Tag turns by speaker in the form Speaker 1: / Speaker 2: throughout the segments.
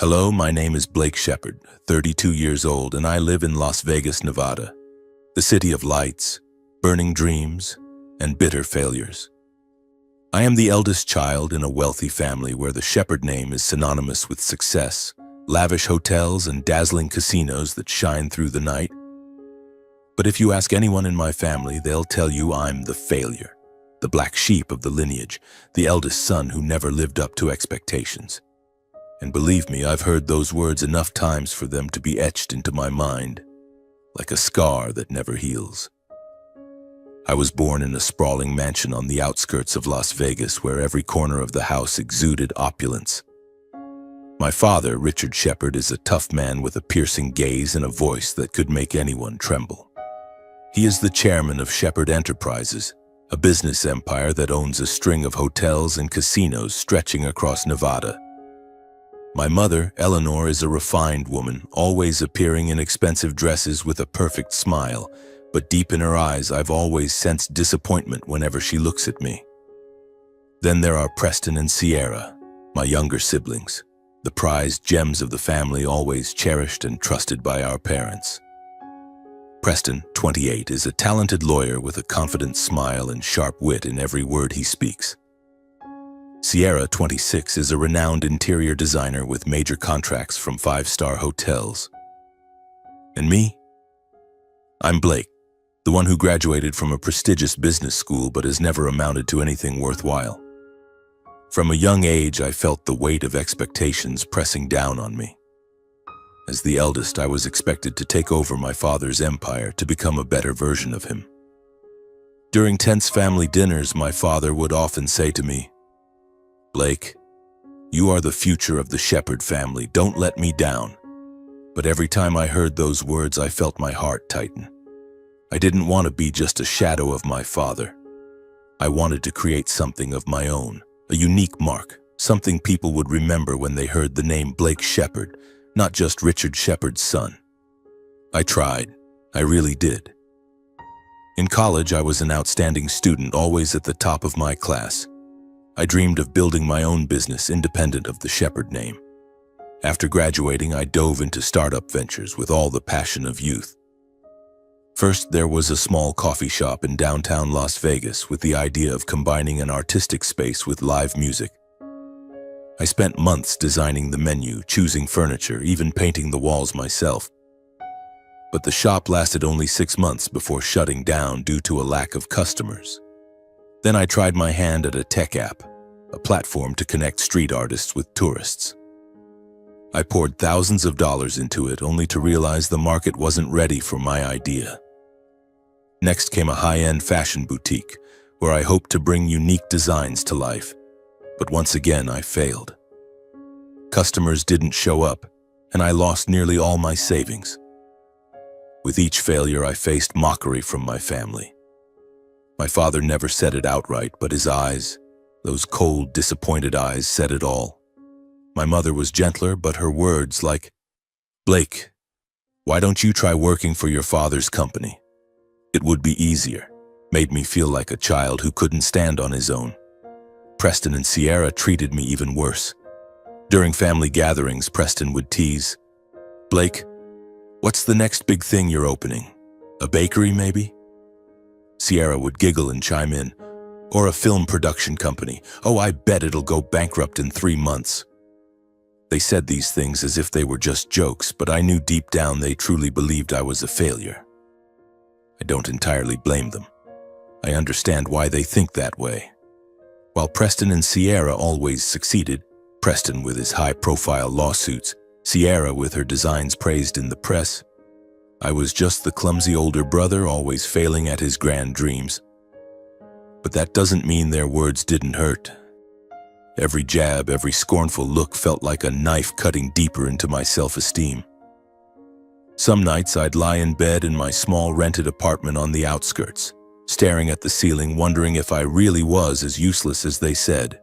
Speaker 1: Hello, my name is Blake Shepard, 32 years old, and I live in Las Vegas, Nevada, the city of lights, burning dreams, and bitter failures. I am the eldest child in a wealthy family where the Shepard name is synonymous with success, lavish hotels, and dazzling casinos that shine through the night. But if you ask anyone in my family, they'll tell you I'm the failure, the black sheep of the lineage, the eldest son who never lived up to expectations. And believe me, I've heard those words enough times for them to be etched into my mind, like a scar that never heals. I was born in a sprawling mansion on the outskirts of Las Vegas where every corner of the house exuded opulence. My father, Richard Shepard, is a tough man with a piercing gaze and a voice that could make anyone tremble. He is the chairman of Shepard Enterprises, a business empire that owns a string of hotels and casinos stretching across Nevada. My mother, Eleanor, is a refined woman, always appearing in expensive dresses with a perfect smile, but deep in her eyes I've always sensed disappointment whenever she looks at me. Then there are Preston and Sierra, my younger siblings, the prized gems of the family, always cherished and trusted by our parents. Preston, 28, is a talented lawyer with a confident smile and sharp wit in every word he speaks. Sierra, 26, is a renowned interior designer with major contracts from five-star hotels. And me? I'm Blake, the one who graduated from a prestigious business school but has never amounted to anything worthwhile. From a young age, I felt the weight of expectations pressing down on me. As the eldest, I was expected to take over my father's empire to become a better version of him. During tense family dinners, my father would often say to me, "Blake, you are the future of the Shepard family. Don't let me down." But every time I heard those words, I felt my heart tighten. I didn't want to be just a shadow of my father. I wanted to create something of my own, a unique mark, something people would remember when they heard the name Blake Shepard, not just Richard Shepard's son. I tried. I really did. In college, I was an outstanding student, always at the top of my class. I dreamed of building my own business independent of the Shepard name. After graduating, I dove into startup ventures with all the passion of youth. First, there was a small coffee shop in downtown Las Vegas with the idea of combining an artistic space with live music. I spent months designing the menu, choosing furniture, even painting the walls myself. But the shop lasted only 6 months before shutting down due to a lack of customers. Then I tried my hand at a tech app, a platform to connect street artists with tourists. I poured thousands of dollars into it, only to realize the market wasn't ready for my idea. Next came a high-end fashion boutique, where I hoped to bring unique designs to life. But once again, I failed. Customers didn't show up, and I lost nearly all my savings. With each failure, I faced mockery from my family. My father never said it outright, but his eyes, those cold, disappointed eyes, said it all. My mother was gentler, but her words like, "Blake, why don't you try working for your father's company? It would be easier," made me feel like a child who couldn't stand on his own. Preston and Sierra treated me even worse. During family gatherings, Preston would tease, "Blake, what's the next big thing you're opening? A bakery, maybe?" Sierra would giggle and chime in, "Or a film production company. Oh, I bet it'll go bankrupt in 3 months." They said these things as if they were just jokes, but I knew deep down they truly believed I was a failure. I don't entirely blame them. I understand why they think that way. While Preston and Sierra always succeeded, Preston with his high-profile lawsuits, Sierra with her designs praised in the press, I was just the clumsy older brother always failing at his grand dreams. But that doesn't mean their words didn't hurt. Every jab, every scornful look felt like a knife cutting deeper into my self-esteem. Some nights I'd lie in bed in my small rented apartment on the outskirts, staring at the ceiling, wondering if I really was as useless as they said.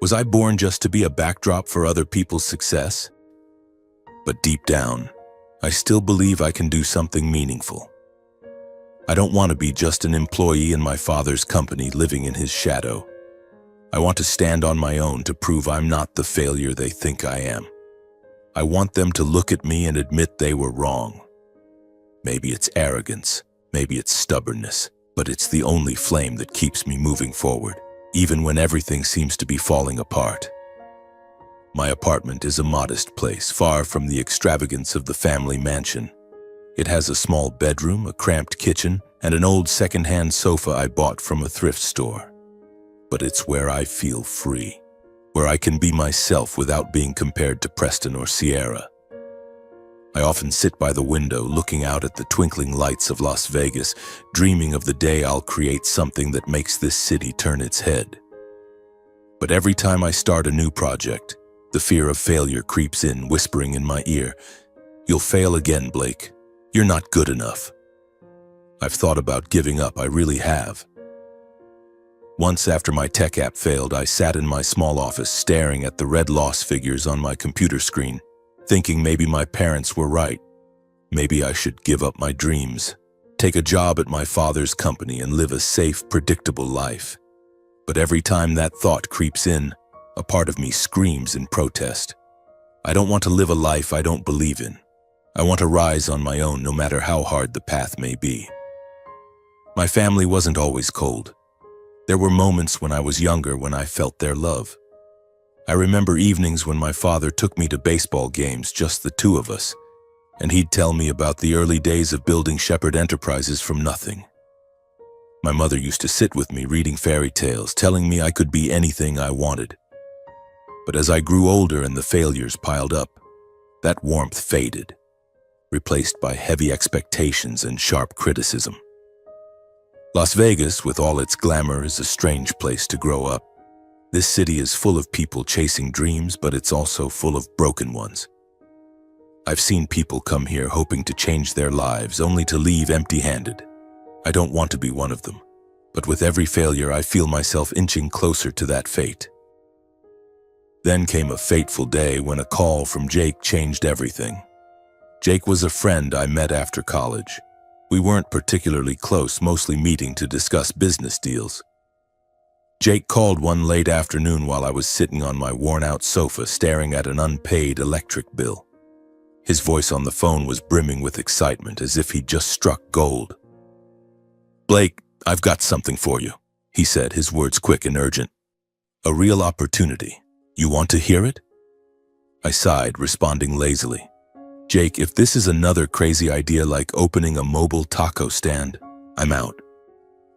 Speaker 1: Was I born just to be a backdrop for other people's success? But deep down, I still believe I can do something meaningful. I don't want to be just an employee in my father's company living in his shadow. I want to stand on my own to prove I'm not the failure they think I am. I want them to look at me and admit they were wrong. Maybe it's arrogance, maybe it's stubbornness, but it's the only flame that keeps me moving forward, even when everything seems to be falling apart. My apartment is a modest place, far from the extravagance of the family mansion. It has a small bedroom, a cramped kitchen, and an old second-hand sofa I bought from a thrift store. But it's where I feel free, where I can be myself without being compared to Preston or Sierra. I often sit by the window looking out at the twinkling lights of Las Vegas, dreaming of the day I'll create something that makes this city turn its head. But every time I start a new project, the fear of failure creeps in, whispering in my ear, "You'll fail again, Blake. You're not good enough." I've thought about giving up, I really have. Once after my tech app failed, I sat in my small office staring at the red loss figures on my computer screen, thinking maybe my parents were right. Maybe I should give up my dreams, take a job at my father's company and live a safe, predictable life. But every time that thought creeps in, a part of me screams in protest. I don't want to live a life I don't believe in. I want to rise on my own, no matter how hard the path may be. My family wasn't always cold. There were moments when I was younger when I felt their love. I remember evenings when my father took me to baseball games, just the two of us, and he'd tell me about the early days of building Shepherd Enterprises from nothing. My mother used to sit with me reading fairy tales, telling me I could be anything I wanted. But as I grew older and the failures piled up, that warmth faded, replaced by heavy expectations and sharp criticism. Las Vegas, with all its glamour, is a strange place to grow up. This city is full of people chasing dreams, but it's also full of broken ones. I've seen people come here hoping to change their lives, only to leave empty-handed. I don't want to be one of them, but with every failure I feel myself inching closer to that fate. Then came a fateful day when a call from Jake changed everything. Jake was a friend I met after college. We weren't particularly close, mostly meeting to discuss business deals. Jake called one late afternoon while I was sitting on my worn-out sofa staring at an unpaid electric bill. His voice on the phone was brimming with excitement, as if he'd just struck gold. "Blake, I've got something for you," he said, his words quick and urgent. "A real opportunity. You want to hear it?" I sighed, responding lazily. "Jake, if this is another crazy idea like opening a mobile taco stand, I'm out."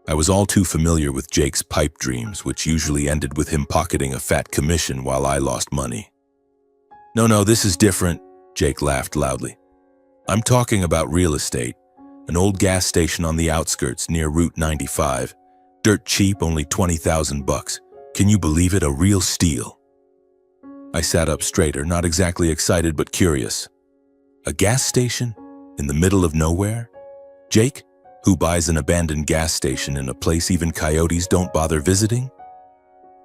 Speaker 1: I was all too familiar with Jake's pipe dreams, which usually ended with him pocketing a fat commission while I lost money. No, this is different," Jake laughed loudly. "I'm talking about real estate. An old gas station on the outskirts near Route 95. Dirt cheap, only $20,000. Can you believe it? A real steal." I sat up straighter, not exactly excited but curious. A gas station? In the middle of nowhere? Jake, who buys an abandoned gas station in a place even coyotes don't bother visiting?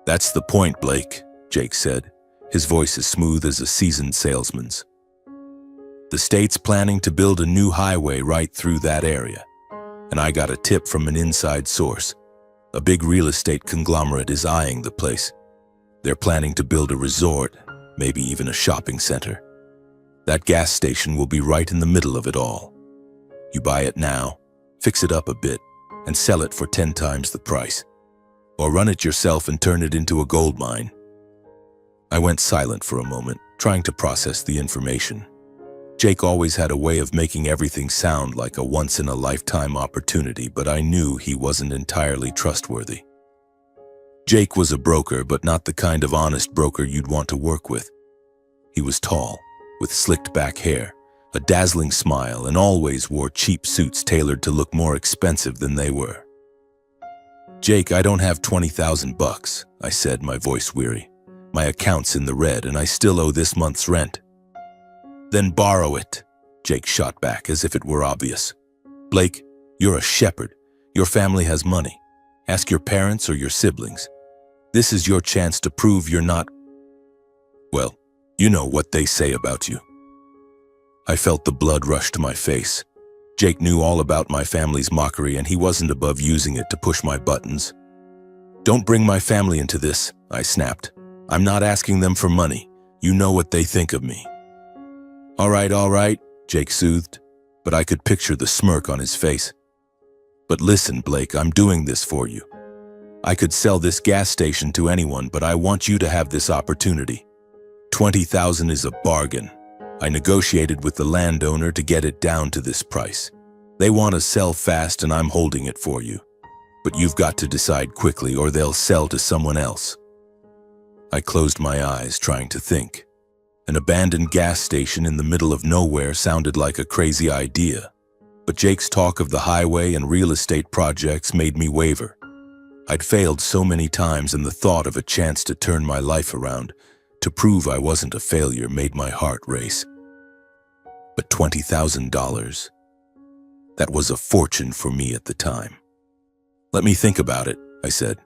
Speaker 1: "That's the point, Blake," Jake said, his voice as smooth as a seasoned salesman's. "The state's planning to build a new highway right through that area, and I got a tip from an inside source. A big real estate conglomerate is eyeing the place. They're planning to build a resort, maybe even a shopping center. That gas station will be right in the middle of it all. You buy it now, fix it up a bit, and sell it for 10 times the price. Or run it yourself and turn it into a gold mine." I went silent for a moment, trying to process the information. Jake always had a way of making everything sound like a once-in-a-lifetime opportunity, but I knew he wasn't entirely trustworthy. Jake was a broker, but not the kind of honest broker you'd want to work with. He was tall, with slicked back hair, a dazzling smile, and always wore cheap suits tailored to look more expensive than they were. "Jake, I don't have $20,000, I said, my voice weary. "My account's in the red, and I still owe this month's rent." "Then borrow it," Jake shot back as if it were obvious. "Blake, you're a shepherd. Your family has money. Ask your parents or your siblings. This is your chance to prove you're not, well, you know what they say about you." I felt the blood rush to my face. Jake knew all about my family's mockery, and he wasn't above using it to push my buttons. "Don't bring my family into this," I snapped. "I'm not asking them for money. You know what they think of me." All right, Jake soothed, but I could picture the smirk on his face. But listen, Blake, I'm doing this for you. I could sell this gas station to anyone, but I want you to have this opportunity. 20,000 is a bargain. I negotiated with the landowner to get it down to this price. They want to sell fast and I'm holding it for you. But you've got to decide quickly or they'll sell to someone else. I closed my eyes, trying to think. An abandoned gas station in the middle of nowhere sounded like a crazy idea. But Jake's talk of the highway and real estate projects made me waver. I'd failed so many times, and the thought of a chance to turn my life around, to prove I wasn't a failure, made my heart race. But $20,000, that was a fortune for me at the time. Let me think about it, I said.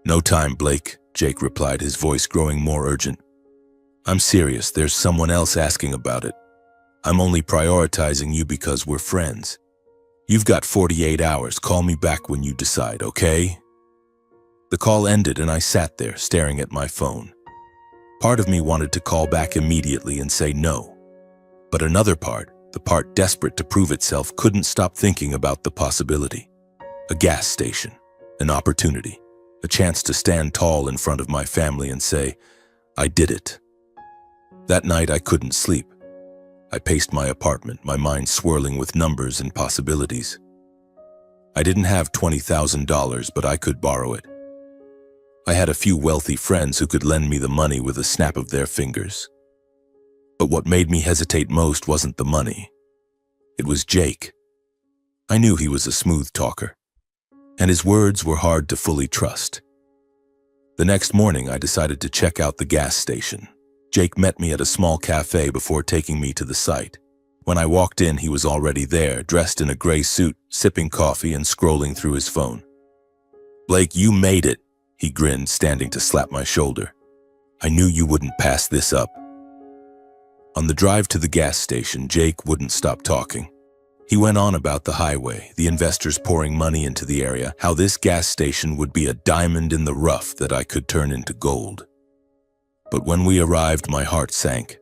Speaker 1: No time, Blake, Jake replied, his voice growing more urgent. I'm serious, there's someone else asking about it. I'm only prioritizing you because we're friends. You've got 48 hours, call me back when you decide, okay? The call ended and I sat there staring at my phone. Part of me wanted to call back immediately and say no. But another part, the part desperate to prove itself, couldn't stop thinking about the possibility. A gas station, an opportunity, a chance to stand tall in front of my family and say, I did it. That night I couldn't sleep. I paced my apartment, my mind swirling with numbers and possibilities. I didn't have $20,000, but I could borrow it. I had a few wealthy friends who could lend me the money with a snap of their fingers. But what made me hesitate most wasn't the money. It was Jake. I knew he was a smooth talker, and his words were hard to fully trust. The next morning, I decided to check out the gas station. Jake met me at a small cafe before taking me to the site. When I walked in, he was already there, dressed in a gray suit, sipping coffee and scrolling through his phone. Blake, you made it, he grinned, standing to slap my shoulder. I knew you wouldn't pass this up. On the drive to the gas station, Jake wouldn't stop talking. He went on about the highway, the investors pouring money into the area, how this gas station would be a diamond in the rough that I could turn into gold. But when we arrived, my heart sank.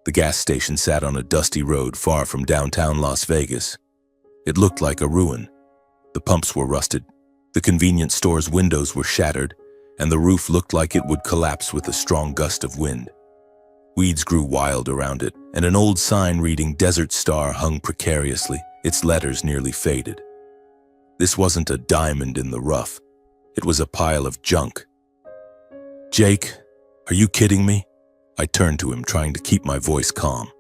Speaker 1: The gas station sat on a dusty road far from downtown Las Vegas. It looked like a ruin. The pumps were rusted, the convenience store's windows were shattered, and the roof looked like it would collapse with a strong gust of wind. Weeds grew wild around it, and an old sign reading Desert Star hung precariously, its letters nearly faded. This wasn't a diamond in the rough. It was a pile of junk. Jake, are you kidding me? I turned to him, trying to keep my voice calm.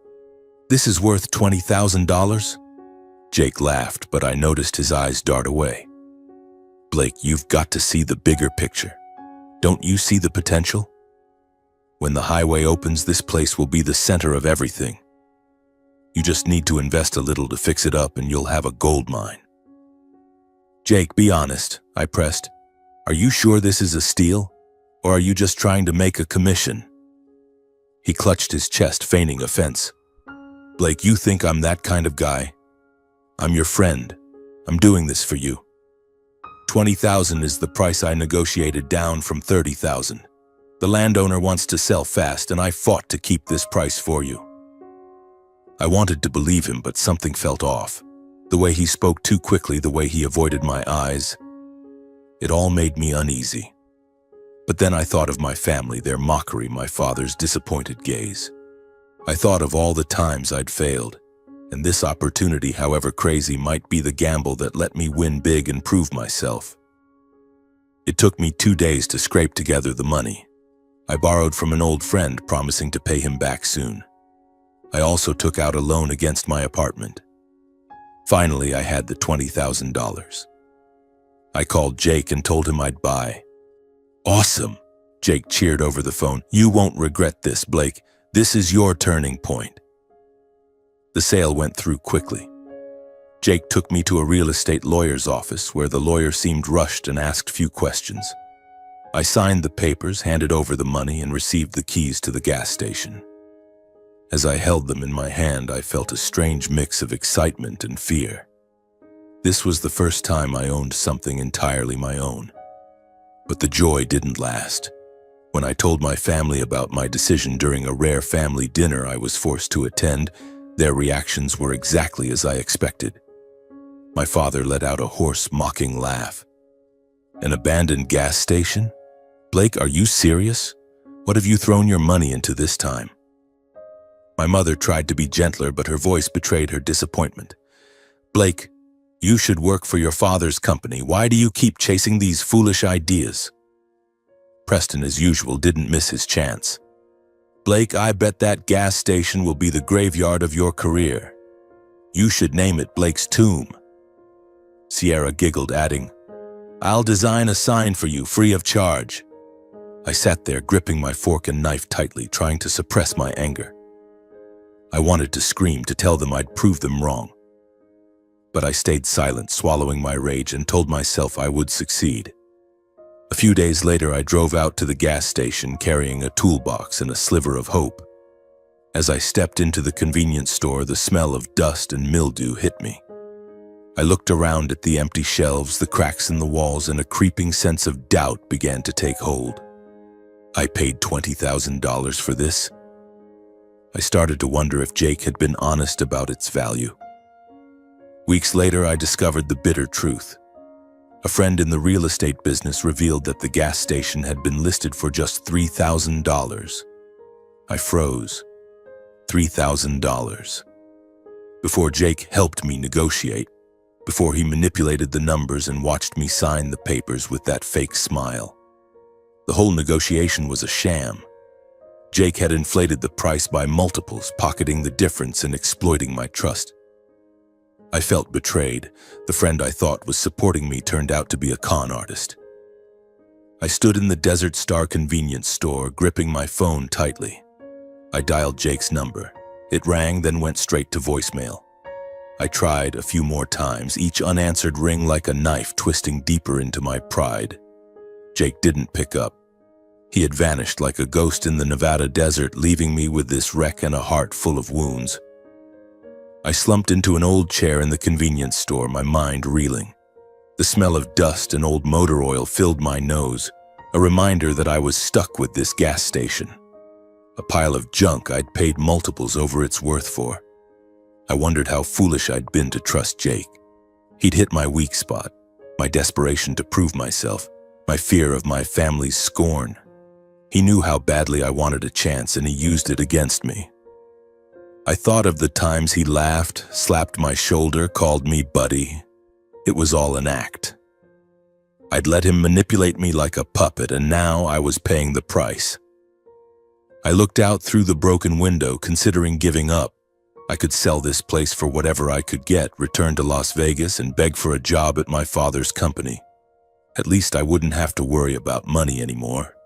Speaker 1: This is worth $20,000? Jake laughed, but I noticed his eyes dart away. Blake, you've got to see the bigger picture. Don't you see the potential? When the highway opens, this place will be the center of everything. You just need to invest a little to fix it up and you'll have a gold mine. Jake, be honest, I pressed. Are you sure this is a steal? Or are you just trying to make a commission? He clutched his chest, feigning offense. Blake, you think I'm that kind of guy? I'm your friend. I'm doing this for you. $20,000 is the price I negotiated down from $30,000. The landowner wants to sell fast, and I fought to keep this price for you. I wanted to believe him, but something felt off. The way he spoke too quickly, the way he avoided my eyes. It all made me uneasy. But then I thought of my family, their mockery, my father's disappointed gaze. I thought of all the times I'd failed, and this opportunity, however crazy, might be the gamble that let me win big and prove myself. It took me 2 days to scrape together the money. I borrowed from an old friend, promising to pay him back soon. I also took out a loan against my apartment. Finally, I had the $20,000. I called Jake and told him I'd buy. Awesome, Jake cheered over the phone. You won't regret this, Blake. This is your turning point. The sale went through quickly. Jake took me to a real estate lawyer's office where the lawyer seemed rushed and asked few questions. I signed the papers, handed over the money, and received the keys to the gas station. As I held them in my hand, I felt a strange mix of excitement and fear. This was the first time I owned something entirely my own. But the joy didn't last. When I told my family about my decision during a rare family dinner I was forced to attend, their reactions were exactly as I expected. My father let out a hoarse, mocking laugh. An abandoned gas station? Blake, are you serious? What have you thrown your money into this time? My mother tried to be gentler, but her voice betrayed her disappointment. Blake, you should work for your father's company. Why do you keep chasing these foolish ideas? Preston, as usual, didn't miss his chance. Blake, I bet that gas station will be the graveyard of your career. You should name it Blake's Tomb. Sierra giggled, adding, I'll design a sign for you, free of charge. I sat there, gripping my fork and knife tightly, trying to suppress my anger. I wanted to scream, to tell them I'd prove them wrong. But I stayed silent, swallowing my rage, and told myself I would succeed. A few days later, I drove out to the gas station carrying a toolbox and a sliver of hope. As I stepped into the convenience store, the smell of dust and mildew hit me. I looked around at the empty shelves, the cracks in the walls, and a creeping sense of doubt began to take hold. I paid $20,000 for this. I started to wonder if Jake had been honest about its value. Weeks later, I discovered the bitter truth. A friend in the real estate business revealed that the gas station had been listed for just $3,000. I froze. $3,000. Before Jake helped me negotiate, before he manipulated the numbers and watched me sign the papers with that fake smile. The whole negotiation was a sham. Jake had inflated the price by multiples, pocketing the difference and exploiting my trust. I felt betrayed. The friend I thought was supporting me turned out to be a con artist. I stood in the Desert Star convenience store, gripping my phone tightly. I dialed Jake's number. It rang, then went straight to voicemail. I tried a few more times, each unanswered ring like a knife twisting deeper into my pride. Jake didn't pick up. He had vanished like a ghost in the Nevada desert, leaving me with this wreck and a heart full of wounds. I slumped into an old chair in the convenience store, my mind reeling. The smell of dust and old motor oil filled my nose, a reminder that I was stuck with this gas station. A pile of junk I'd paid multiples over its worth for. I wondered how foolish I'd been to trust Jake. He'd hit my weak spot, my desperation to prove myself, my fear of my family's scorn. He knew how badly I wanted a chance, and he used it against me. I thought of the times he laughed, slapped my shoulder, called me buddy. It was all an act. I'd let him manipulate me like a puppet, and now I was paying the price. I looked out through the broken window, considering giving up. I could sell this place for whatever I could get, return to Las Vegas, and beg for a job at my father's company. At least I wouldn't have to worry about money anymore.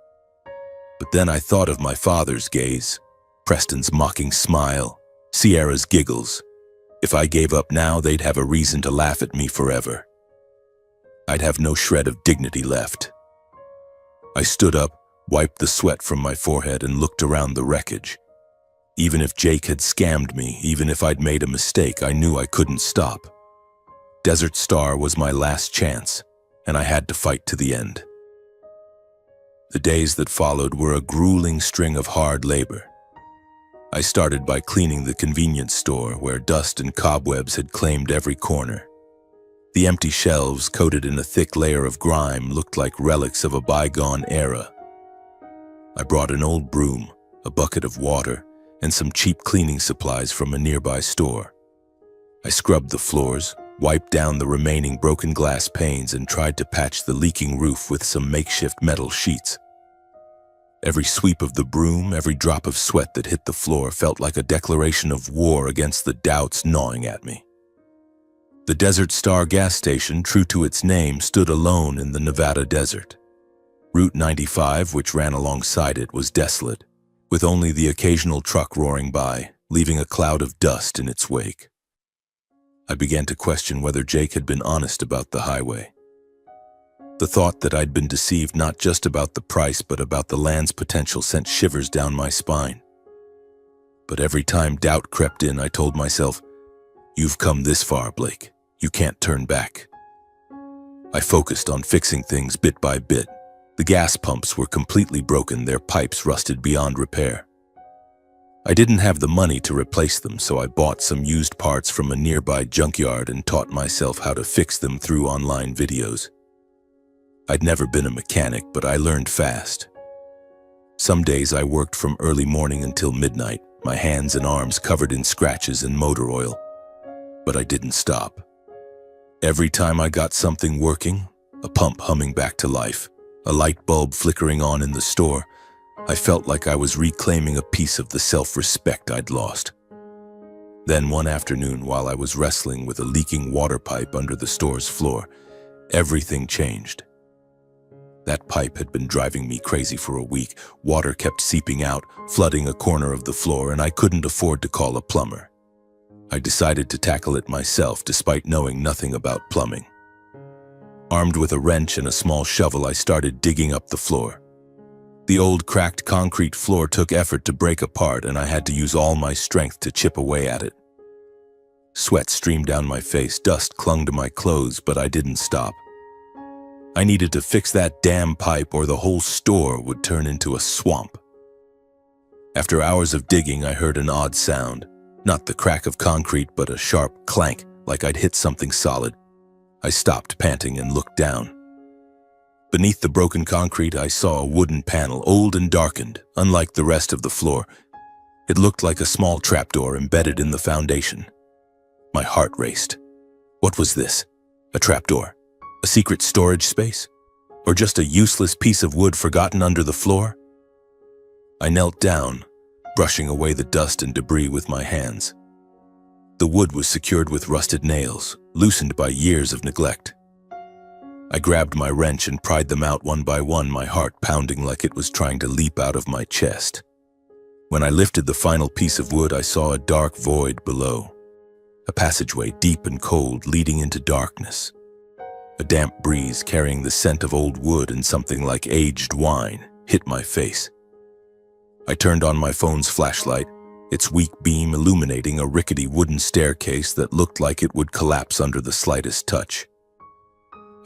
Speaker 1: But then I thought of my father's gaze, Preston's mocking smile, Sierra's giggles. If I gave up now, they'd have a reason to laugh at me forever. I'd have no shred of dignity left. I stood up, wiped the sweat from my forehead, and looked around the wreckage. Even if Jake had scammed me, even if I'd made a mistake, I knew I couldn't stop. Desert Star was my last chance, and I had to fight to the end. The days that followed were a grueling string of hard labor. I started by cleaning the convenience store, where dust and cobwebs had claimed every corner. The empty shelves, coated in a thick layer of grime, looked like relics of a bygone era. I brought an old broom, a bucket of water, and some cheap cleaning supplies from a nearby store. I scrubbed the floors, wiped down the remaining broken glass panes, and tried to patch the leaking roof with some makeshift metal sheets. Every sweep of the broom, every drop of sweat that hit the floor felt like a declaration of war against the doubts gnawing at me. The Desert Star gas station, true to its name, stood alone in the Nevada desert. Route 95, which ran alongside it, was desolate, with only the occasional truck roaring by, leaving a cloud of dust in its wake. I began to question whether Jake had been honest about the highway. The thought that I'd been deceived not just about the price but about the land's potential sent shivers down my spine. But every time doubt crept in, I told myself, "You've come this far, Blake. You can't turn back." I focused on fixing things bit by bit, The gas pumps were completely broken, their pipes rusted beyond repair. I didn't have the money to replace them, so I bought some used parts from a nearby junkyard and taught myself how to fix them through online videos. I'd never been a mechanic, but I learned fast. Some days I worked from early morning until midnight, my hands and arms covered in scratches and motor oil. But I didn't stop. Every time I got something working, a pump humming back to life, a light bulb flickering on in the store, I felt like I was reclaiming a piece of the self-respect I'd lost. Then one afternoon, while I was wrestling with a leaking water pipe under the store's floor, everything changed. That pipe had been driving me crazy for a week. Water kept seeping out, flooding a corner of the floor, and I couldn't afford to call a plumber. I decided to tackle it myself, despite knowing nothing about plumbing. Armed with a wrench and a small shovel, I started digging up the floor. The old cracked concrete floor took effort to break apart, and I had to use all my strength to chip away at it. Sweat streamed down my face, dust clung to my clothes, but I didn't stop. I needed to fix that damn pipe or the whole store would turn into a swamp. After hours of digging, I heard an odd sound. Not the crack of concrete, but a sharp clank, like I'd hit something solid. I stopped, panting, and looked down. Beneath the broken concrete, I saw a wooden panel, old and darkened, unlike the rest of the floor. It looked like a small trapdoor embedded in the foundation. My heart raced. What was this? A trapdoor? A secret storage space? Or just a useless piece of wood forgotten under the floor? I knelt down, brushing away the dust and debris with my hands. The wood was secured with rusted nails, loosened by years of neglect. I grabbed my wrench and pried them out one by one, my heart pounding like it was trying to leap out of my chest. When I lifted the final piece of wood, I saw a dark void below. A passageway, deep and cold, leading into darkness. A damp breeze carrying the scent of old wood and something like aged wine hit my face. I turned on my phone's flashlight, its weak beam illuminating a rickety wooden staircase that looked like it would collapse under the slightest touch.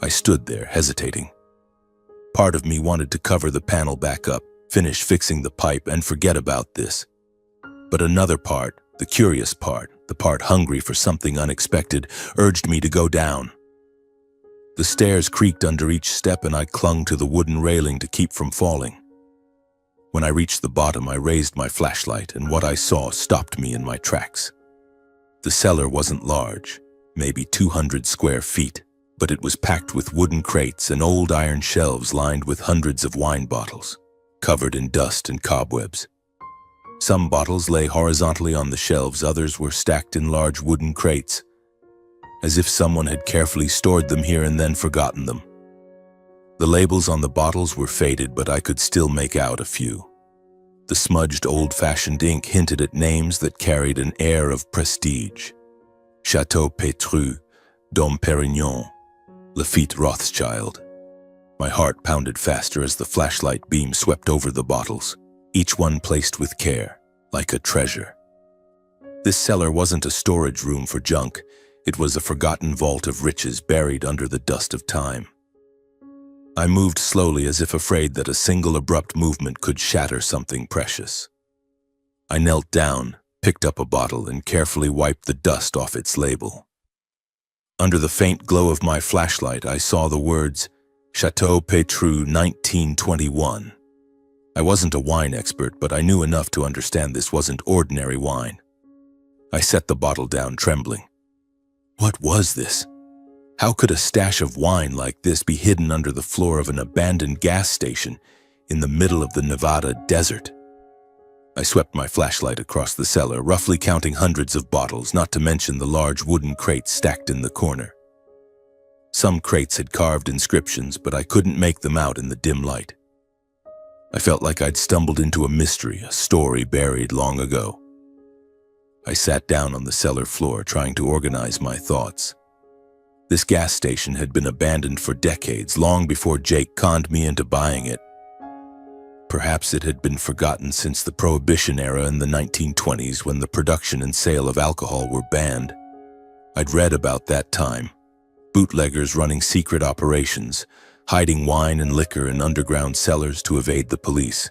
Speaker 1: I stood there, hesitating. Part of me wanted to cover the panel back up, finish fixing the pipe, and forget about this. But another part, the curious part, the part hungry for something unexpected, urged me to go down. The stairs creaked under each step, and I clung to the wooden railing to keep from falling. When I reached the bottom, I raised my flashlight, and what I saw stopped me in my tracks. The cellar wasn't large, maybe 200 square feet, but it was packed with wooden crates and old iron shelves lined with hundreds of wine bottles, covered in dust and cobwebs. Some bottles lay horizontally on the shelves, others were stacked in large wooden crates, as if someone had carefully stored them here and then forgotten them. The labels on the bottles were faded, but I could still make out a few. The smudged old-fashioned ink hinted at names that carried an air of prestige. Chateau Pétrus, Dom Pérignon, Lafite Rothschild. My heart pounded faster as the flashlight beam swept over the bottles, each one placed with care, like a treasure. This cellar wasn't a storage room for junk. It was a forgotten vault of riches buried under the dust of time. I moved slowly, as if afraid that a single abrupt movement could shatter something precious. I knelt down, picked up a bottle, and carefully wiped the dust off its label. Under the faint glow of my flashlight, I saw the words, Chateau Pétrus 1921. I wasn't a wine expert, but I knew enough to understand this wasn't ordinary wine. I set the bottle down, trembling. What was this? How could a stash of wine like this be hidden under the floor of an abandoned gas station in the middle of the Nevada desert? I swept my flashlight across the cellar, roughly counting hundreds of bottles, not to mention the large wooden crates stacked in the corner. Some crates had carved inscriptions, but I couldn't make them out in the dim light. I felt like I'd stumbled into a mystery, a story buried long ago. I sat down on the cellar floor, trying to organize my thoughts. This gas station had been abandoned for decades, long before Jake conned me into buying it. Perhaps it had been forgotten since the Prohibition era in the 1920s, when the production and sale of alcohol were banned. I'd read about that time. Bootleggers running secret operations, hiding wine and liquor in underground cellars to evade the police.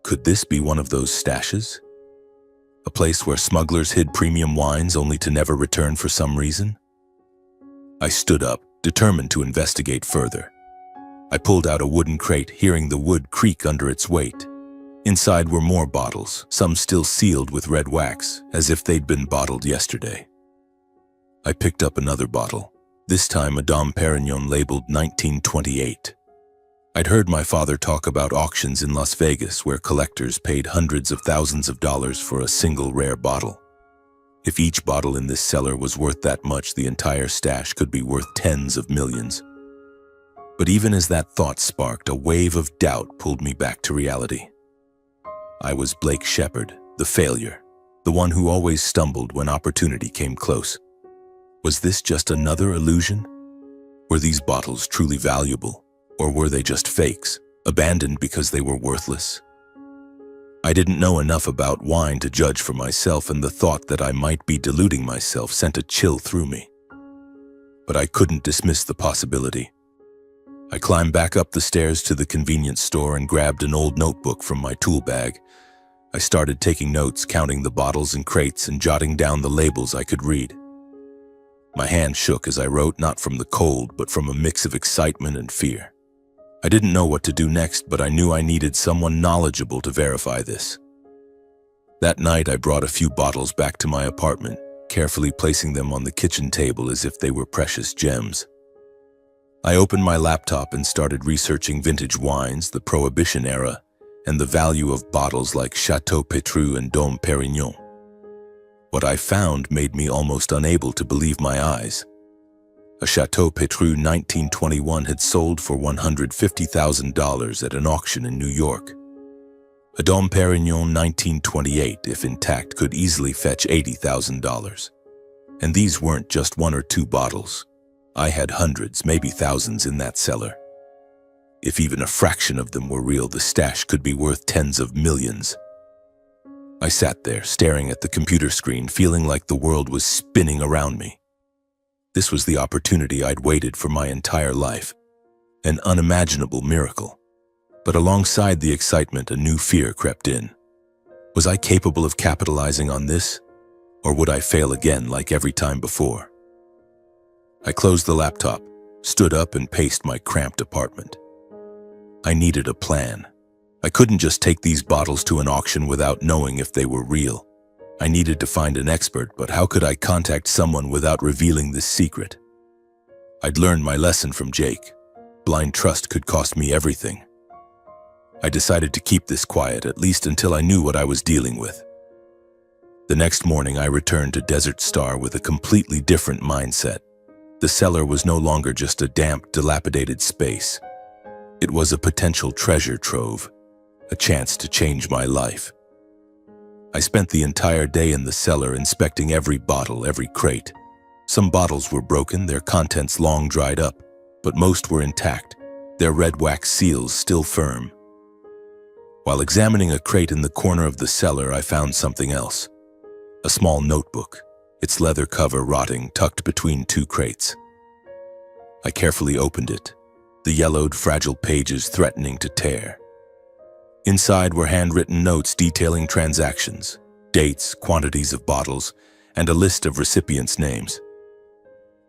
Speaker 1: Could this be one of those stashes? A place where smugglers hid premium wines only to never return for some reason? I stood up, determined to investigate further. I pulled out a wooden crate, hearing the wood creak under its weight. Inside were more bottles, some still sealed with red wax, as if they'd been bottled yesterday. I picked up another bottle, this time a Dom Perignon labeled 1928. I'd heard my father talk about auctions in Las Vegas where collectors paid hundreds of thousands of dollars for a single rare bottle. If each bottle in this cellar was worth that much, the entire stash could be worth tens of millions. But even as that thought sparked, a wave of doubt pulled me back to reality. I was Blake Shepard, the failure, the one who always stumbled when opportunity came close. Was this just another illusion? Were these bottles truly valuable? Or were they just fakes, abandoned because they were worthless? I didn't know enough about wine to judge for myself, and the thought that I might be deluding myself sent a chill through me. But I couldn't dismiss the possibility. I climbed back up the stairs to the convenience store and grabbed an old notebook from my tool bag. I started taking notes, counting the bottles and crates and jotting down the labels I could read. My hand shook as I wrote, not from the cold, but from a mix of excitement and fear. I didn't know what to do next, but I knew I needed someone knowledgeable to verify this. That night, I brought a few bottles back to my apartment, carefully placing them on the kitchen table as if they were precious gems. I opened my laptop and started researching vintage wines, the Prohibition era, and the value of bottles like Chateau Petrus and Dom Perignon. What I found made me almost unable to believe my eyes. A Chateau Petrus 1921 had sold for $150,000 at an auction in New York. A Dom Perignon 1928, if intact, could easily fetch $80,000. And these weren't just one or two bottles. I had hundreds, maybe thousands in that cellar. If even a fraction of them were real, the stash could be worth tens of millions. I sat there, staring at the computer screen, feeling like the world was spinning around me. This was the opportunity I'd waited for my entire life. An unimaginable miracle. But alongside the excitement, a new fear crept in. Was I capable of capitalizing on this? Or would I fail again like every time before? I closed the laptop, stood up, and paced my cramped apartment. I needed a plan. I couldn't just take these bottles to an auction without knowing if they were real. I needed to find an expert, but how could I contact someone without revealing this secret? I'd learned my lesson from Jake. Blind trust could cost me everything. I decided to keep this quiet, at least until I knew what I was dealing with. The next morning, I returned to Desert Star with a completely different mindset. The cellar was no longer just a damp, dilapidated space. It was a potential treasure trove, a chance to change my life. I spent the entire day in the cellar inspecting every bottle, every crate. Some bottles were broken, their contents long dried up, but most were intact, their red wax seals still firm. While examining a crate in the corner of the cellar, I found something else. A small notebook, its leather cover rotting, tucked between two crates. I carefully opened it, the yellowed, fragile pages threatening to tear. Inside were handwritten notes detailing transactions, dates, quantities of bottles, and a list of recipients' names.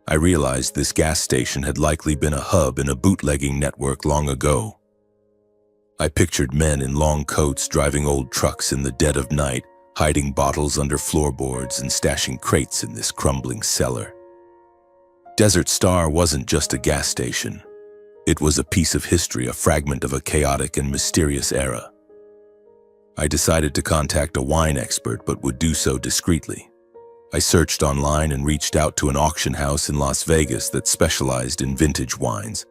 Speaker 1: I realized this gas station had likely been a hub in a bootlegging network long ago. I pictured men in long coats driving old trucks in the dead of night, hiding bottles under floorboards and stashing crates in this crumbling cellar. Desert Star wasn't just a gas station. It was a piece of history, a fragment of a chaotic and mysterious era. I decided to contact a wine expert, but would do so discreetly. I searched online and reached out to an auction house in Las Vegas that specialized in vintage wines.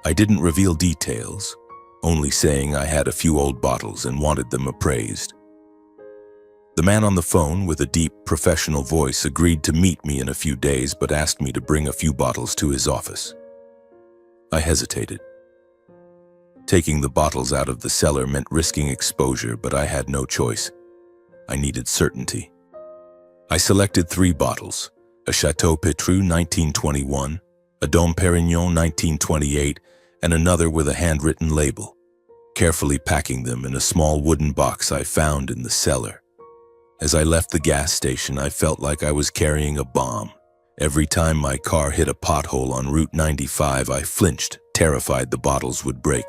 Speaker 1: I didn't reveal details, only saying I had a few old bottles and wanted them appraised. The man on the phone, with a deep, professional voice, agreed to meet me in a few days, but asked me to bring a few bottles to his office. I hesitated. Taking the bottles out of the cellar meant risking exposure, but I had no choice. I needed certainty. I selected 3 bottles, a Chateau Petrus 1921, a Dom Perignon 1928, and another with a handwritten label, carefully packing them in a small wooden box I found in the cellar. As I left the gas station, I felt like I was carrying a bomb. Every time my car hit a pothole on Route 95, I flinched, terrified the bottles would break.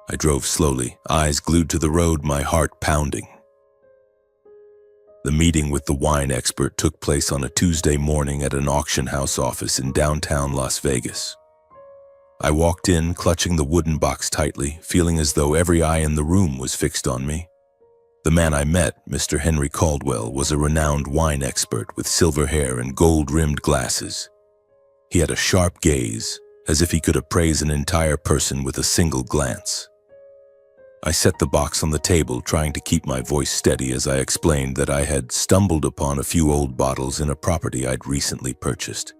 Speaker 1: I drove slowly, eyes glued to the road, my heart pounding. The meeting with the wine expert took place on a Tuesday morning at an auction house office in downtown Las Vegas. I walked in, clutching the wooden box tightly, feeling as though every eye in the room was fixed on me. The man I met, Mr. Henry Caldwell, was a renowned wine expert with silver hair and gold-rimmed glasses. He had a sharp gaze, as if he could appraise an entire person with a single glance. I set the box on the table, trying to keep my voice steady as I explained that I had stumbled upon a few old bottles in a property I'd recently purchased.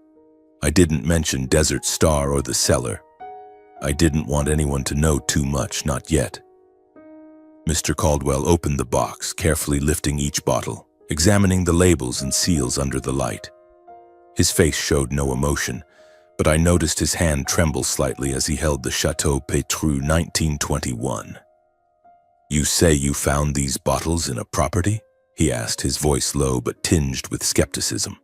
Speaker 1: I didn't mention Desert Star or the cellar. I didn't want anyone to know too much, not yet. Mr. Caldwell opened the box, carefully lifting each bottle, examining the labels and seals under the light. His face showed no emotion, but I noticed his hand tremble slightly as he held the Chateau Petrus 1921. "You say you found these bottles in a property?" he asked, his voice low but tinged with skepticism.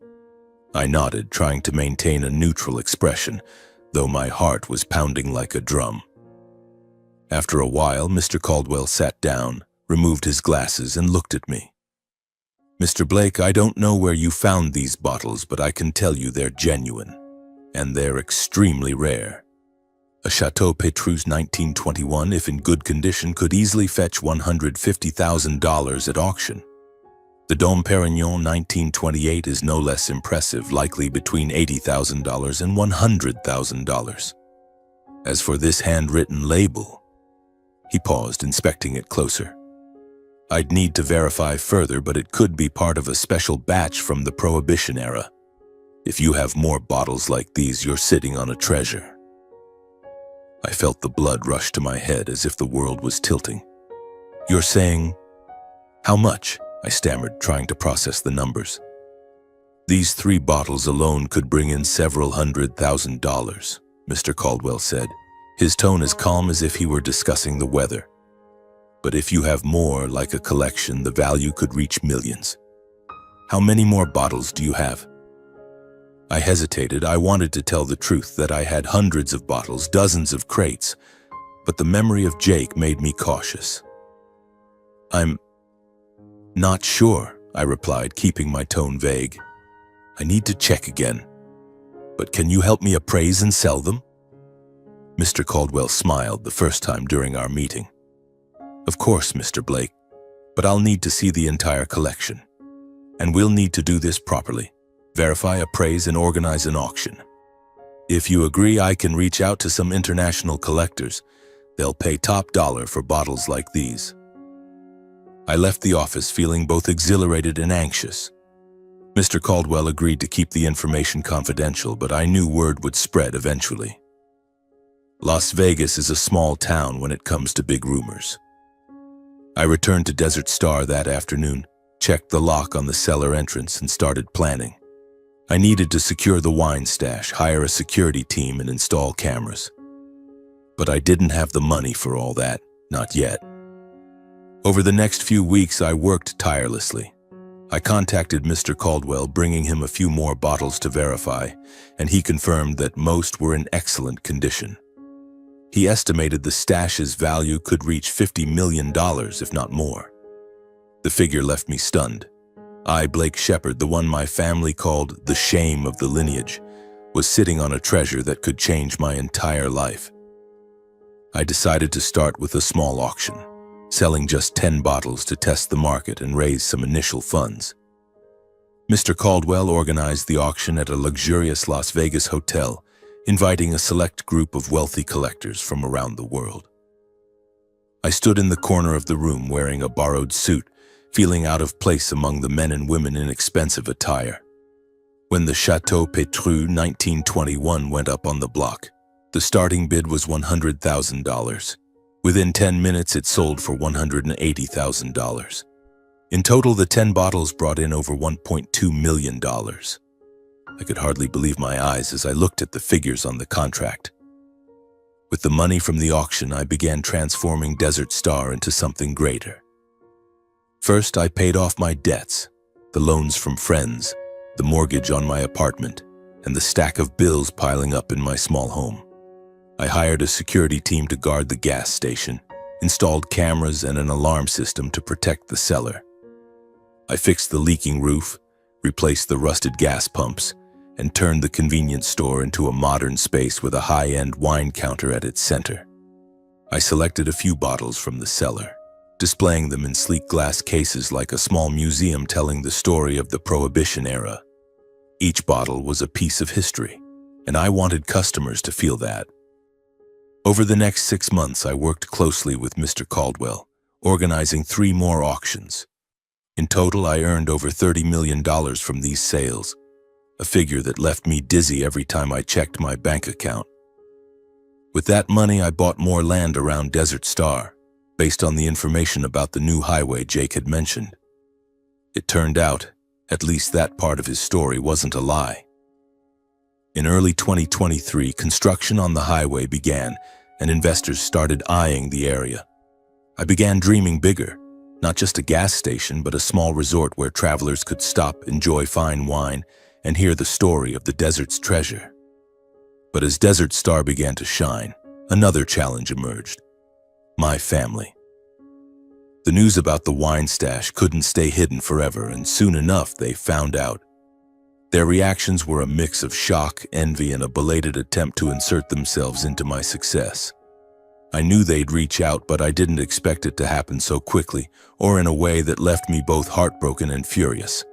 Speaker 1: I nodded, trying to maintain a neutral expression, though my heart was pounding like a drum. After a while, Mr. Caldwell sat down, removed his glasses, and looked at me. "Mr. Blake, I don't know where you found these bottles, but I can tell you they're genuine, and they're extremely rare. A Chateau Petrus 1921, if in good condition, could easily fetch $150,000 at auction. The Dom Perignon 1928 is no less impressive, likely between $80,000 and $100,000. As for this handwritten label," he paused, inspecting it closer. "I'd need to verify further, but it could be part of a special batch from the Prohibition era. If you have more bottles like these, you're sitting on a treasure." I felt the blood rush to my head as if the world was tilting. "You're saying, how much?" I stammered, trying to process the numbers. "These 3 bottles alone could bring in several $100,000, Mr. Caldwell said, his tone as calm as if he were discussing the weather. "But if you have more, like a collection, the value could reach millions. How many more bottles do you have?" I hesitated. I wanted to tell the truth, that I had hundreds of bottles, dozens of crates, but the memory of Jake made me cautious. "I'm not sure," I replied, keeping my tone vague. "I need to check again. But can you help me appraise and sell them?" Mr. Caldwell smiled, the first time during our meeting. "Of course, Mr. Blake, but I'll need to see the entire collection. And we'll need to do this properly. Verify, appraise, and organize an auction. If you agree, I can reach out to some international collectors. They'll pay top dollar for bottles like these." I left the office feeling both exhilarated and anxious. Mr. Caldwell agreed to keep the information confidential, but I knew word would spread eventually. Las Vegas is a small town when it comes to big rumors. I returned to Desert Star that afternoon, checked the lock on the cellar entrance, and started planning. I needed to secure the wine stash, hire a security team, and install cameras. But I didn't have the money for all that, not yet. Over the next few weeks, I worked tirelessly. I contacted Mr. Caldwell, bringing him a few more bottles to verify, and he confirmed that most were in excellent condition. He estimated the stash's value could reach $50 million, if not more. The figure left me stunned. I, Blake Shepard, the one my family called the shame of the lineage, was sitting on a treasure that could change my entire life. I decided to start with a small auction, selling just 10 bottles to test the market and raise some initial funds. Mr. Caldwell organized the auction at a luxurious Las Vegas hotel, inviting a select group of wealthy collectors from around the world. I stood in the corner of the room wearing a borrowed suit, feeling out of place among the men and women in expensive attire. When the Chateau Petrus 1921 went up on the block, the starting bid was $100,000. Within 10 minutes, it sold for $180,000. In total, the 10 bottles brought in over $1.2 million. I could hardly believe my eyes as I looked at the figures on the contract. With the money from the auction, I began transforming Desert Star into something greater. First, I paid off my debts, the loans from friends, the mortgage on my apartment, and the stack of bills piling up in my small home. I hired a security team to guard the gas station, installed cameras and an alarm system to protect the cellar. I fixed the leaking roof, replaced the rusted gas pumps, and turned the convenience store into a modern space with a high-end wine counter at its center. I selected a few bottles from the cellar, displaying them in sleek glass cases like a small museum telling the story of the Prohibition era. Each bottle was a piece of history, and I wanted customers to feel that. Over the next 6 months, I worked closely with Mr. Caldwell, organizing 3 more auctions. In total, I earned over $30 million from these sales, a figure that left me dizzy every time I checked my bank account. With that money, I bought more land around Desert Star, based on the information about the new highway Jake had mentioned. It turned out, at least that part of his story wasn't a lie. In early 2023, construction on the highway began, and investors started eyeing the area. I began dreaming bigger, not just a gas station, but a small resort where travelers could stop, enjoy fine wine, and hear the story of the desert's treasure. But as Desert Star began to shine, another challenge emerged: my family. The news about the wine stash couldn't stay hidden forever, and soon enough they found out. Their reactions were a mix of shock, envy, and a belated attempt to insert themselves into my success. I knew they'd reach out, but I didn't expect it to happen so quickly, or in a way that left me both heartbroken and furious.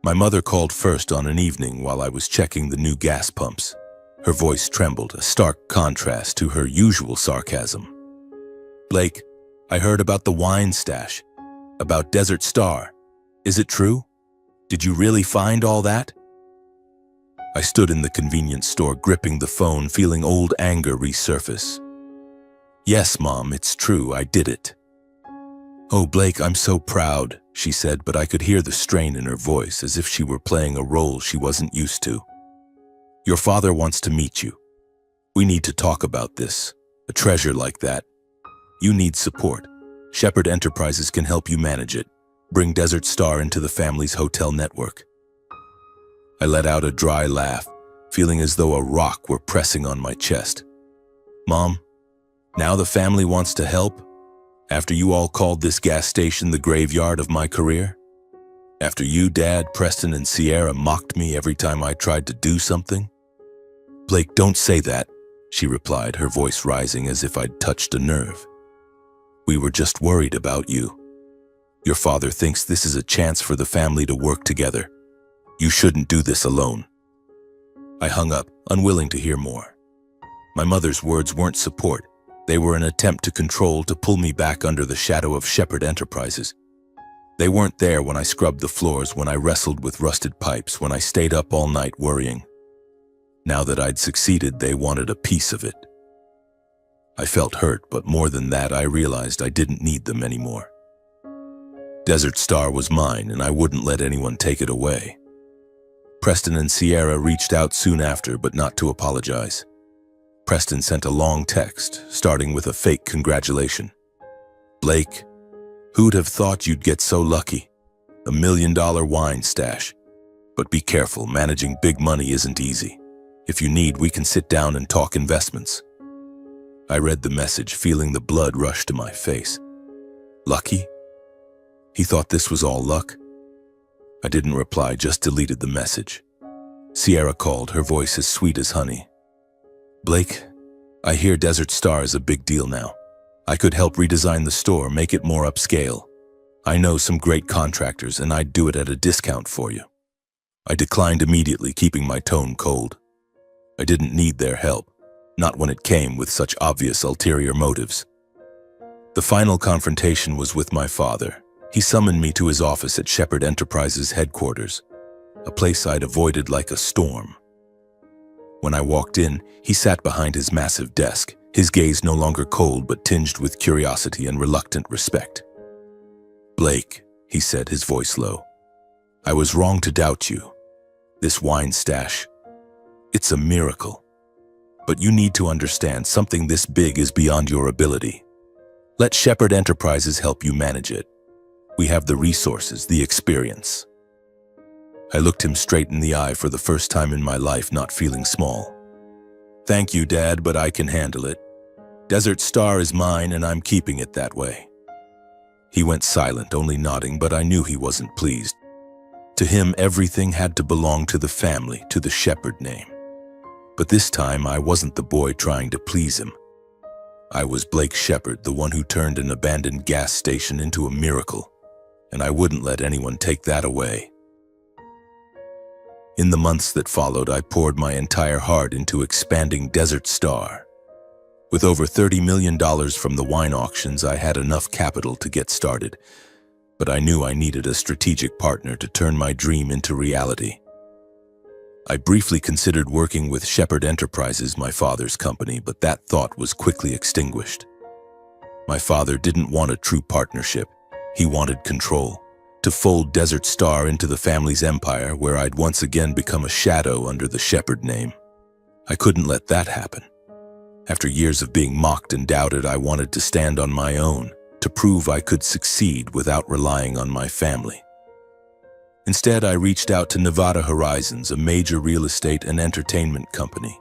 Speaker 1: My mother called first on an evening while I was checking the new gas pumps. Her voice trembled, a stark contrast to her usual sarcasm. "Blake, I heard about the wine stash, about Desert Star. Is it true? Did you really find all that?" I stood in the convenience store, gripping the phone, feeling old anger resurface. "Yes, Mom, it's true, I did it." "Oh, Blake, I'm so proud," she said, but I could hear the strain in her voice, as if she were playing a role she wasn't used to. "Your father wants to meet you. We need to talk about this. A treasure like that. You need support. Shepherd Enterprises can help you manage it. Bring Desert Star into the family's hotel network." I let out a dry laugh, feeling as though a rock were pressing on my chest. "Mom, now the family wants to help? After you all called this gas station the graveyard of my career? After you, Dad, Preston, and Sierra mocked me every time I tried to do something?" "Blake, don't say that," she replied, her voice rising as if I'd touched a nerve. "We were just worried about you. Your father thinks this is a chance for the family to work together. You shouldn't do this alone." I hung up, unwilling to hear more. My mother's words weren't support. They were an attempt to control, to pull me back under the shadow of Shepherd Enterprises. They weren't there when I scrubbed the floors, when I wrestled with rusted pipes, when I stayed up all night worrying. Now that I'd succeeded, they wanted a piece of it. I felt hurt, but more than that, I realized I didn't need them anymore. Desert Star was mine, and I wouldn't let anyone take it away. Preston and Sierra reached out soon after, but not to apologize. Preston sent a long text, starting with a fake congratulation. "Blake, who'd have thought you'd get so lucky? $1 million wine stash. But be careful, managing big money isn't easy. If you need, we can sit down and talk investments." I read the message, feeling the blood rush to my face. Lucky? He thought this was all luck? I didn't reply, just deleted the message. Sierra called, her voice as sweet as honey. "Blake, I hear Desert Star is a big deal now. I could help redesign the store, make it more upscale. I know some great contractors, and I'd do it at a discount for you." I declined immediately, keeping my tone cold. I didn't need their help, not when it came with such obvious ulterior motives. The final confrontation was with my father. He summoned me to his office at Shepherd Enterprises headquarters, a place I'd avoided like a storm. When I walked in, he sat behind his massive desk, his gaze no longer cold but tinged with curiosity and reluctant respect. "Blake," he said, his voice low, "I was wrong to doubt you. This wine stash, it's a miracle. But you need to understand something this big is beyond your ability. Let Shepherd Enterprises help you manage it. We have the resources, the experience. I looked him straight in the eye for the first time in my life, not feeling small. Thank you, Dad, but I can handle it. Desert Star is mine and I'm keeping it that way. He went silent, only nodding, but I knew he wasn't pleased. To him, everything had to belong to the family, to the Shepherd name. But this time, I wasn't the boy trying to please him. I was Blake Shepherd, the one who turned an abandoned gas station into a miracle, and I wouldn't let anyone take that away. In the months that followed, I poured my entire heart into expanding Desert Star. With over $30 million from the wine auctions, I had enough capital to get started, but I knew I needed a strategic partner to turn my dream into reality. I briefly considered working with Shepherd Enterprises, my father's company, but that thought was quickly extinguished. My father didn't want a true partnership. He wanted control, to fold Desert Star into the family's empire where I'd once again become a shadow under the Shepherd name. I couldn't let that happen. After years of being mocked and doubted, I wanted to stand on my own, to prove I could succeed without relying on my family. Instead, I reached out to Nevada Horizons, a major real estate and entertainment company,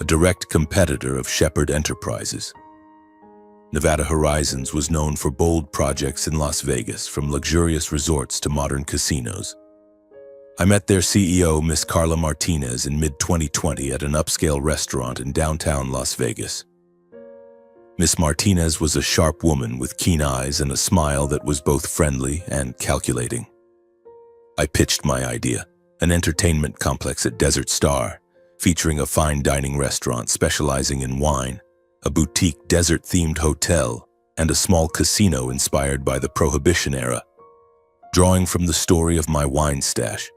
Speaker 1: a direct competitor of Shepherd Enterprises. Nevada Horizons was known for bold projects in Las Vegas, from luxurious resorts to modern casinos. I met their CEO, Miss Carla Martinez, in mid-2020 at an upscale restaurant in downtown Las Vegas. Miss Martinez was a sharp woman with keen eyes and a smile that was both friendly and calculating. I pitched my idea, an entertainment complex at Desert Star, featuring a fine dining restaurant specializing in wine, a boutique desert-themed hotel, and a small casino inspired by the Prohibition era, drawing from the story of my wine stash.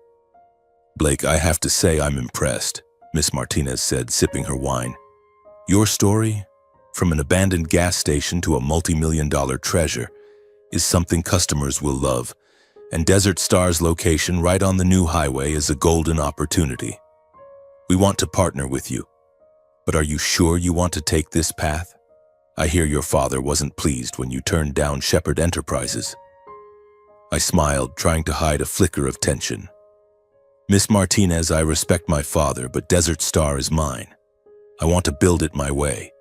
Speaker 1: Blake, I have to say I'm impressed, Miss Martinez said, sipping her wine. Your story, from an abandoned gas station to a multi-million-dollar treasure, is something customers will love, and Desert Star's location right on the new highway is a golden opportunity. We want to partner with you, but are you sure you want to take this path? I hear your father wasn't pleased when you turned down Shepherd Enterprises. I smiled, trying to hide a flicker of tension. Miss Martinez, I respect my father, but Desert Star is mine. I want to build it my way.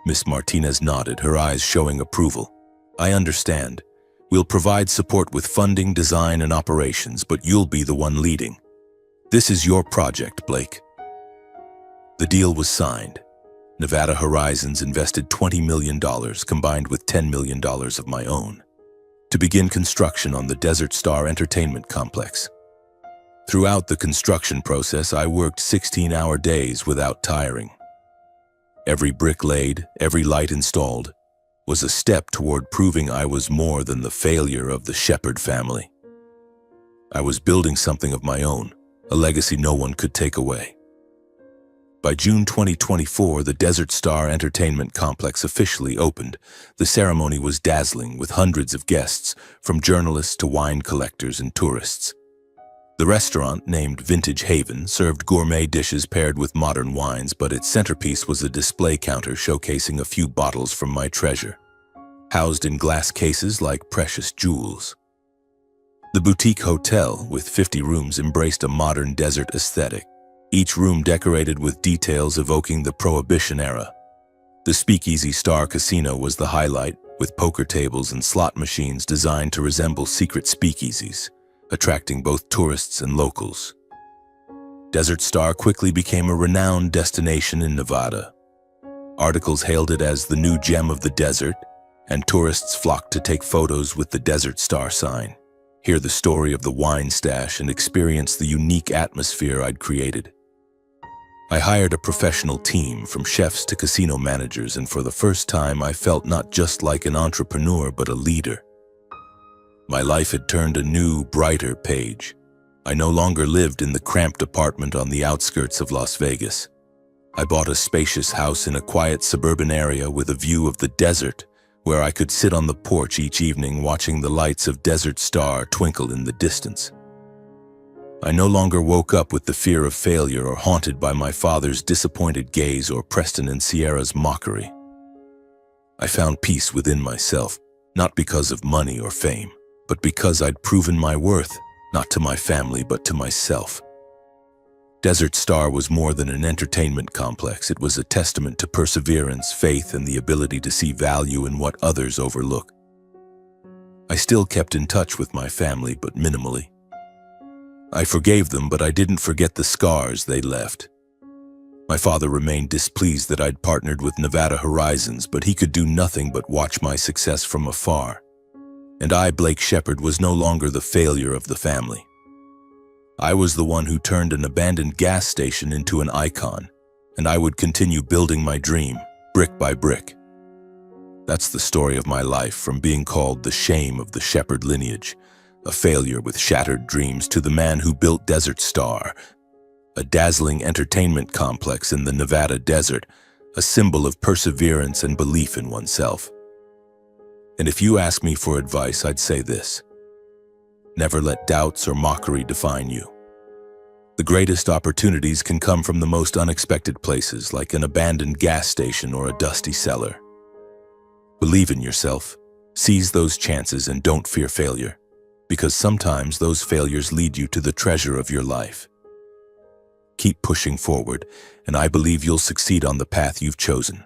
Speaker 1: Miss Martinez nodded, her eyes showing approval. I understand. We'll provide support with funding, design, and operations, but you'll be the one leading. This is your project, Blake. The deal was signed. Nevada Horizons invested $20 million, combined with $10 million of my own, to begin construction on the Desert Star Entertainment Complex. Throughout the construction process, I worked 16-hour days without tiring. Every brick laid, every light installed, was a step toward proving I was more than the failure of the Shepherd family. I was building something of my own, a legacy no one could take away. By June 2024, the Desert Star Entertainment Complex officially opened. The ceremony was dazzling, with hundreds of guests, from journalists to wine collectors and tourists. The restaurant, named Vintage Haven, served gourmet dishes paired with modern wines, but its centerpiece was a display counter showcasing a few bottles from my treasure, housed in glass cases like precious jewels. The boutique hotel, with 50 rooms, embraced a modern desert aesthetic, each room decorated with details evoking the Prohibition era. The Speakeasy Star Casino was the highlight, with poker tables and slot machines designed to resemble secret speakeasies, attracting both tourists and locals. Desert Star quickly became a renowned destination in Nevada. Articles hailed it as the new gem of the desert, and tourists flocked to take photos with the Desert Star sign, hear the story of the wine stash, and experience the unique atmosphere I'd created. I hired a professional team, from chefs to casino managers, and for the first time I felt not just like an entrepreneur but a leader. My life had turned a new, brighter page. I no longer lived in the cramped apartment on the outskirts of Las Vegas. I bought a spacious house in a quiet suburban area with a view of the desert, where I could sit on the porch each evening watching the lights of Desert Star twinkle in the distance. I no longer woke up with the fear of failure or haunted by my father's disappointed gaze or Preston and Sierra's mockery. I found peace within myself, not because of money or fame, but because I'd proven my worth, not to my family but to myself. Desert Star was more than an entertainment complex. It was a testament to perseverance, faith, and the ability to see value in what others overlook. I still kept in touch with my family, but minimally. I forgave them, but I didn't forget the scars they left. My father remained displeased that I'd partnered with Nevada Horizons, but he could do nothing but watch my success from afar. And I, Blake Shepard, was no longer the failure of the family. I was the one who turned an abandoned gas station into an icon, and I would continue building my dream, brick by brick. That's the story of my life, from being called the shame of the Shepard lineage, a failure with shattered dreams, to the man who built Desert Star, a dazzling entertainment complex in the Nevada desert, a symbol of perseverance and belief in oneself. And if you ask me for advice, I'd say this: never let doubts or mockery define you. The greatest opportunities can come from the most unexpected places, like an abandoned gas station or a dusty cellar. Believe in yourself, seize those chances, and don't fear failure, because sometimes those failures lead you to the treasure of your life. Keep pushing forward, and I believe you'll succeed on the path you've chosen.